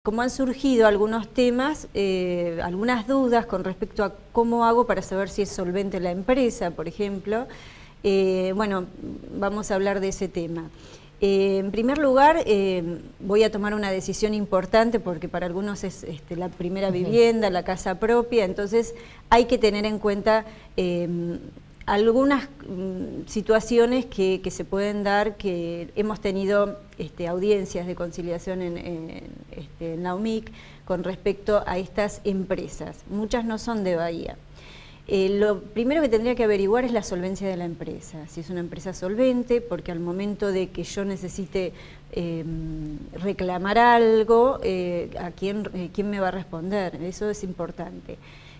Como han surgido algunos temas, algunas dudas con respecto a cómo hago para saber si es solvente la empresa, por ejemplo, bueno, vamos a hablar de ese tema. En primer lugar, voy a tomar una decisión importante porque para algunos es la primera vivienda, la casa propia, entonces hay que tener en cuenta algunas situaciones que se pueden dar, que hemos tenido audiencias de conciliación en la UMIC con respecto a estas empresas. Muchas no son de Bahía. Lo primero que tendría que averiguar es la solvencia de la empresa, si es una empresa solvente, porque al momento de que yo necesite reclamar algo, ¿quién me va a responder? Eso es importante.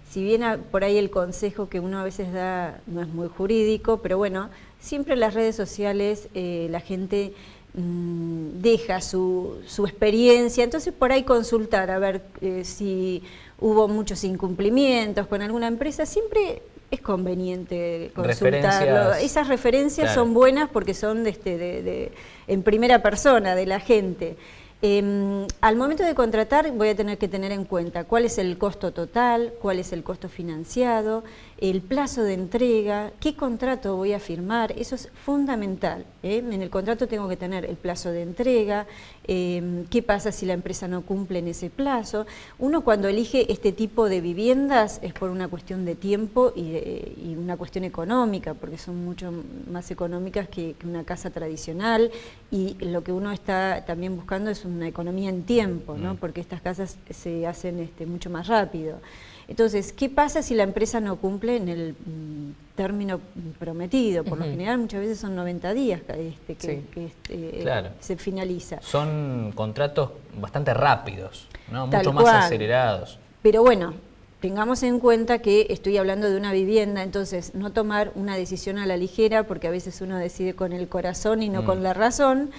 Si bien por ahí el consejo que uno a veces da no es muy jurídico, pero bueno, siempre en las redes sociales la gente deja su experiencia, entonces por ahí consultar, a ver si hubo muchos incumplimientos con alguna empresa, siempre es conveniente consultarlo. Esas referencias claro, son buenas porque son en primera persona, de la gente. Al momento de contratar voy a tener que tener en cuenta cuál es el costo total, cuál es el costo financiado, el plazo de entrega, qué contrato voy a firmar, eso es fundamental. En el contrato tengo que tener el plazo de entrega, qué pasa si la empresa no cumple en ese plazo. Uno cuando elige este tipo de viviendas es por una cuestión de tiempo y una cuestión económica, porque son mucho más económicas que una casa tradicional, y lo que uno está también buscando es una economía en tiempo, ¿no? Porque estas casas se hacen mucho más rápido. Entonces, ¿qué pasa si la empresa no cumple en el término prometido? Por lo general, muchas veces son 90 días claro, se finaliza. Son contratos bastante rápidos, ¿no? Mucho Tal más cual, acelerados. Pero bueno, tengamos en cuenta que estoy hablando de una vivienda, entonces no tomar una decisión a la ligera, porque a veces uno decide con el corazón y no con la razón.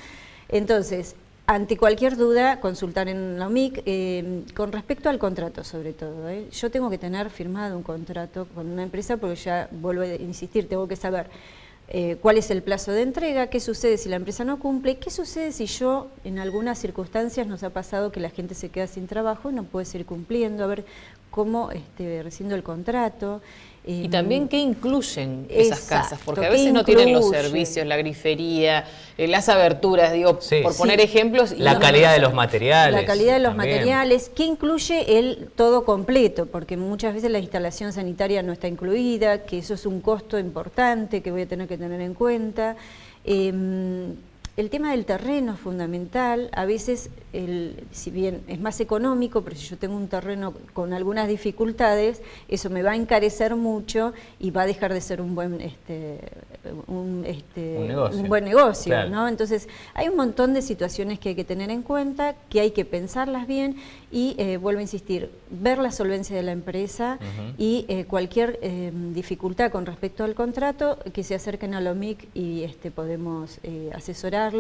Entonces, ante cualquier duda, consultar en la UMIC, con respecto al contrato sobre todo. Yo tengo que tener firmado un contrato con una empresa porque ya, vuelvo a insistir, tengo que saber cuál es el plazo de entrega, qué sucede si la empresa no cumple, qué sucede si yo, en algunas circunstancias nos ha pasado que la gente se queda sin trabajo y no puede seguir cumpliendo, a ver cómo rescindo el contrato. Y también qué incluyen esas casas, porque a veces no incluye? tienen los servicios, la grifería, las aberturas, digo, por poner ejemplos. La calidad de los materiales. La calidad de los materiales, ¿qué incluye el todo completo? Porque muchas veces la instalación sanitaria no está incluida, que eso es un costo importante que voy a tener que tener en cuenta. El tema del terreno es fundamental, a veces, si bien es más económico, pero si yo tengo un terreno con algunas dificultades, eso me va a encarecer mucho y va a dejar de ser un buen negocio, claro, ¿no? Entonces, hay un montón de situaciones que hay que tener en cuenta, que hay que pensarlas bien y, vuelvo a insistir, ver la solvencia de la empresa y cualquier dificultad con respecto al contrato, que se acerquen a la OMIC y podemos asesorarlos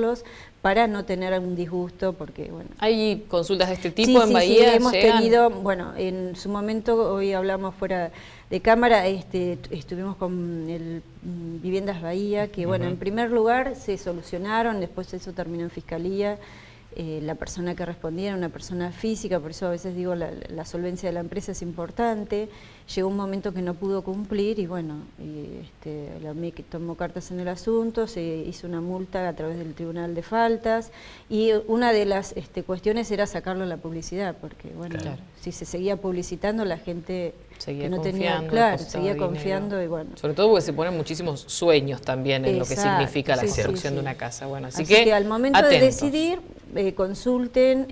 para no tener algún disgusto, porque bueno. ¿Hay consultas de este tipo en Bahía? Sí, hemos tenido, bueno, en su momento, hoy hablamos fuera de cámara, estuvimos con el Viviendas Bahía, que bueno, en primer lugar se solucionaron, después eso terminó en Fiscalía. La persona que respondía era una persona física, por eso a veces digo la solvencia de la empresa es importante. Llegó un momento que no pudo cumplir y bueno, la UMIC tomó cartas en el asunto, se hizo una multa a través del Tribunal de Faltas y una de las cuestiones era sacarlo a la publicidad, porque bueno, si se seguía publicitando la gente seguía que no confiando, tenía, seguía confiando y bueno. Sobre todo porque se ponen muchísimos sueños también en lo que significa la construcción de una casa. Bueno, así que al momento atentos. de decidir, consulten,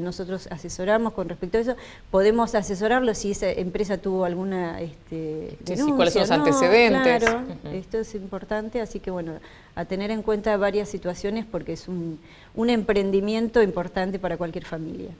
nosotros asesoramos con respecto a eso, podemos asesorarlo si esa empresa tuvo alguna denuncia, cuáles son los antecedentes. Claro, esto es importante, así que bueno, a tener en cuenta varias situaciones porque es un emprendimiento importante para cualquier familia.